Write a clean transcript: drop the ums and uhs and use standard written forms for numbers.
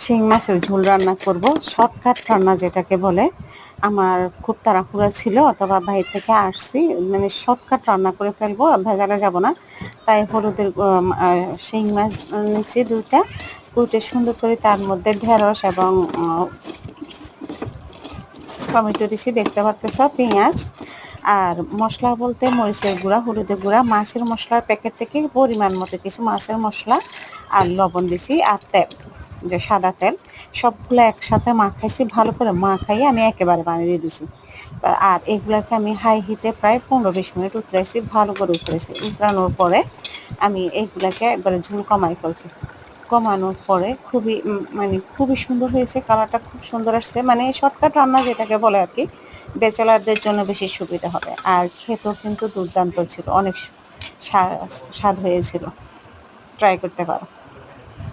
শিং মাছের ঝোল রান্না করব, শর্টকাট রান্না যেটাকে বলে। আমার খুব তাড়াহুড়া ছিল, অথবা বাইরে থেকে আসছি, মানে শর্টকাট রান্না করে ফেলবো, ভেজালে যাব না। তাই হলুদের শিং মাছ নিচ্ছি দুইটা, কুটে সুন্দর করে তার মধ্যে ঢেঁড়স এবং টমেটো দিছি, দেখতে পারতেছ, পেঁয়াজ। আর মশলা বলতে মরিচের গুঁড়া, হলুদের গুঁড়া, মাছের মশলার প্যাকেট থেকে পরিমাণ মতো কিছু মাছের মশলা আর লবণ দিছি, আর তেল, যে সাদা তেল, সবগুলো একসাথে মাখাইছি। ভালো করে মাখাইয়ে আমি একেবারে পানি দিয়ে দিছি। আর এগুলাকে আমি হাই হিটে প্রায় 15-20 মিনিট উতরাইছি, ভালো করে উতরাইছি। উতরানোর পরে আমি এইগুলাকে একবারে ঝোল কমাই ফেলছি। কমানোর পরে মানে খুবই সুন্দর হয়েছে, কালারটা খুব সুন্দর আসছে। মানে শর্টকাট রান্না যেটাকে বলে আর কি, ব্যাচেলারদের জন্য বেশি সুবিধা হবে। আর খেতেও কিন্তু দুর্দান্ত ছিল, অনেক স্বাদ হয়েছিল। ট্রাই করতে পারো।